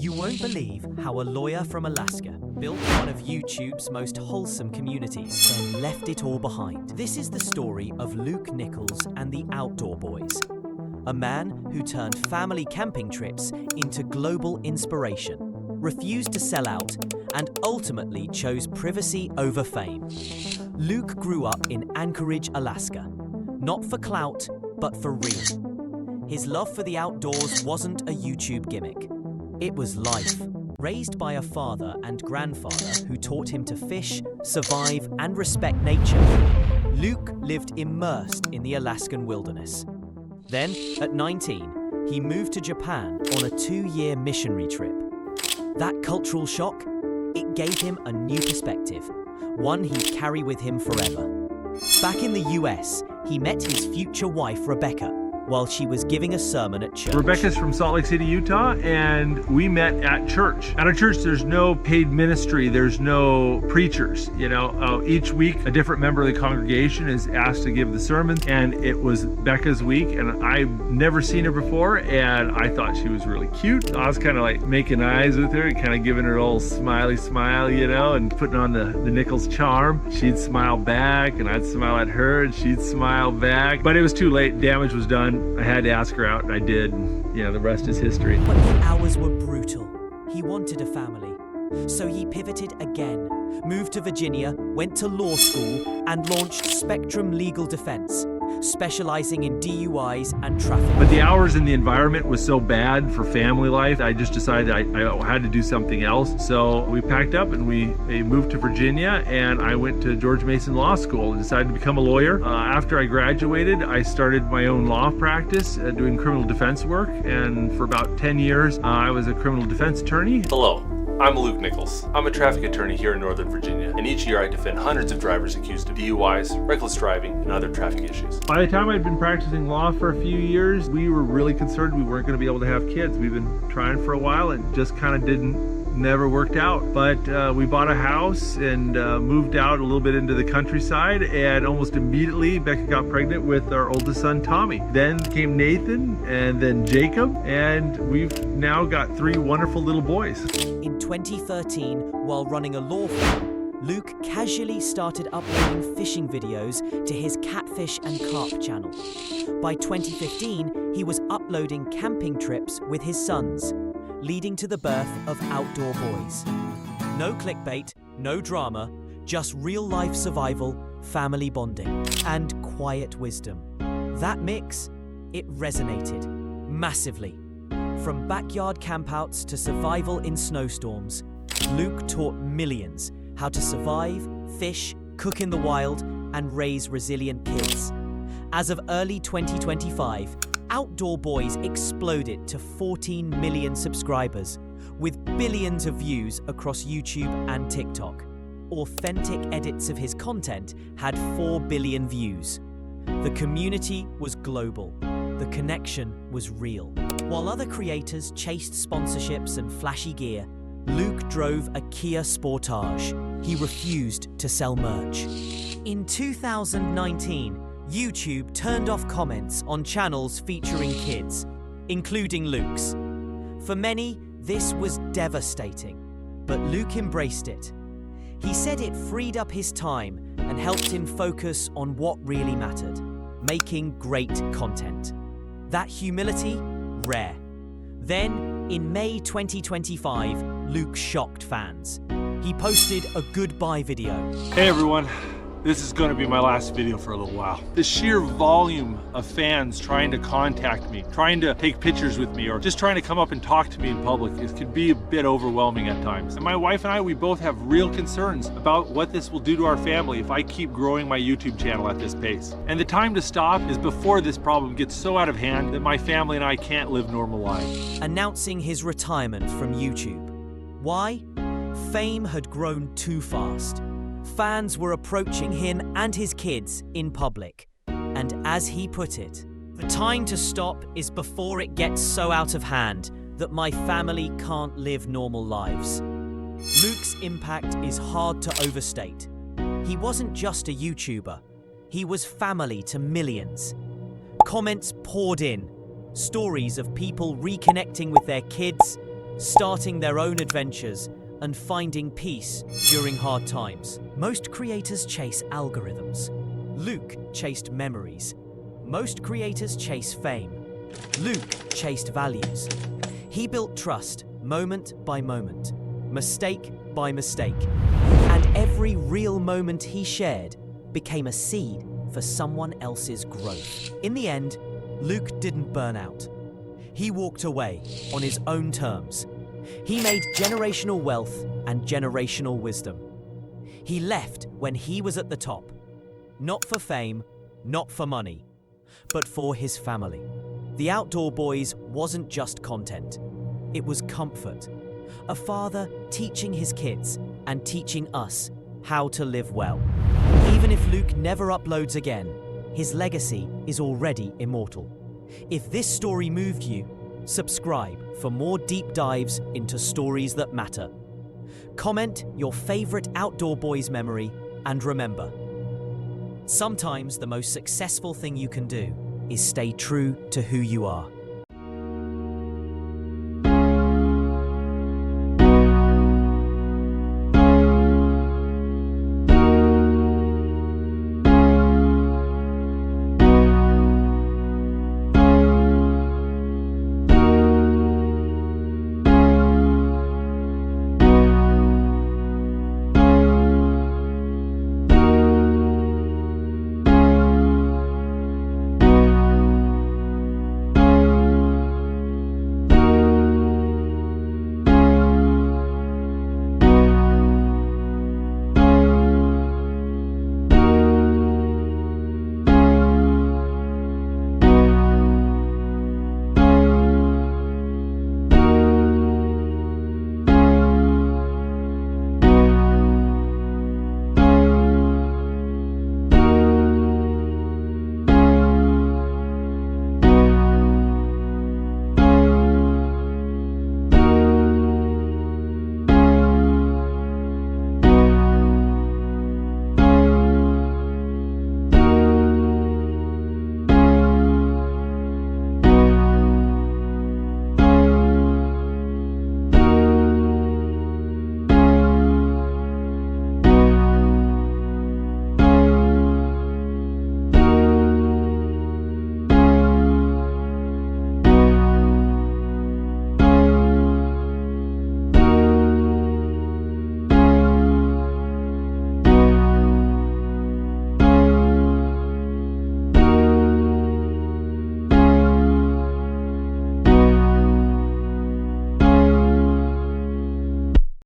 You won't believe how a lawyer from Alaska built one of YouTube's most wholesome communities, then left it all behind. This is the story of Luke Nichols and the Outdoor Boys, a man who turned family camping trips into global inspiration, refused to sell out, and ultimately chose privacy over fame. Luke grew up in Anchorage, Alaska, not for clout, but for real. His love for the outdoors wasn't a YouTube gimmick. It was life. Raised by a father and grandfather who taught him to fish, survive, and respect nature, Luke lived immersed in the Alaskan wilderness. Then, at 19, he moved to Japan on a 2-year missionary trip. That cultural shock, it gave him a new perspective, one he'd carry with him forever. Back in the US, he met his future wife, Rebecca, while she was giving a sermon at church. Rebecca's from Salt Lake City, Utah, and we met at church. At a church, there's no paid ministry, there's no preachers. Each week, a different member of the congregation is asked to give the sermon, and it was Becca's week, and I've never seen her before, and I thought she was really cute. I was kind of like making eyes with her, and kind of giving her a little smiley smile, and putting on the Nichols charm. She'd smile back, and I'd smile at her, and she'd smile back. But it was too late, damage was done. I had to ask her out, and I did. The rest is history. But the hours were brutal. He wanted a family. So he pivoted again, moved to Virginia, went to law school, and launched Spectrum Legal Defense, specializing in DUIs and traffic. But the hours and the environment was so bad for family life, I just decided I had to do something else. So we packed up and we moved to Virginia, and I went to George Mason Law School and decided to become a lawyer. After I graduated, I started my own law practice, doing criminal defense work, and for about 10 years, I was a criminal defense attorney. Hello. I'm Luke Nichols. I'm a traffic attorney here in Northern Virginia, and each year I defend hundreds of drivers accused of DUIs, reckless driving, and other traffic issues. By the time I'd been practicing law for a few years, we were really concerned we weren't going to be able to have kids. We've been trying for a while and just kind of never worked out. But we bought a house and moved out a little bit into the countryside, and almost immediately Becca got pregnant with our oldest son, Tommy. Then came Nathan, and then Jacob, and we've now got 3 wonderful little boys. In 2013, while running a law firm, Luke casually started uploading fishing videos to his Catfish and Carp channel. By 2015, he was uploading camping trips with his sons, leading to the birth of Outdoor Boys. No clickbait, no drama, just real-life survival, family bonding, and quiet wisdom. That mix, it resonated massively. From backyard campouts to survival in snowstorms, Luke taught millions how to survive, fish, cook in the wild, and raise resilient kids. As of early 2025, Outdoor Boys exploded to 14 million subscribers, with billions of views across YouTube and TikTok. Authentic edits of his content had 4 billion views. The community was global. The connection was real. While other creators chased sponsorships and flashy gear, Luke drove a Kia Sportage. He refused to sell merch. In 2019, YouTube turned off comments on channels featuring kids, including Luke's. For many, this was devastating, but Luke embraced it. He said it freed up his time and helped him focus on what really mattered, making great content. That humility, rare. Then, in May 2025, Luke shocked fans. He posted a goodbye video. Hey everyone, this is going to be my last video for a little while. The sheer volume of fans trying to contact me, trying to take pictures with me, or just trying to come up and talk to me in public, it could be a bit overwhelming at times. And my wife and I, we both have real concerns about what this will do to our family if I keep growing my YouTube channel at this pace. And the time to stop is before this problem gets so out of hand that my family and I can't live normal lives. Announcing his retirement from YouTube. Why? Fame had grown too fast. Fans were approaching him and his kids in public. And as he put it, the time to stop is before it gets so out of hand that my family can't live normal lives. Luke's impact is hard to overstate. He wasn't just a YouTuber. He was family to millions. Comments poured in, stories of people reconnecting with their kids, starting their own adventures and finding peace during hard times. Most creators chase algorithms. Luke chased memories. Most creators chase fame. Luke chased values. He built trust moment by moment, mistake by mistake, and every real moment he shared became a seed for someone else's growth. In the end, Luke didn't burn out. He walked away on his own terms. He made generational wealth and generational wisdom. He left when he was at the top, not for fame, not for money, but for his family. The Outdoor Boys wasn't just content. It was comfort. A father teaching his kids and teaching us how to live well. Even if Luke never uploads again, his legacy is already immortal. If this story moved you, subscribe for more deep dives into stories that matter. Comment your favorite Outdoor Boys memory, and remember, sometimes the most successful thing you can do is stay true to who you are.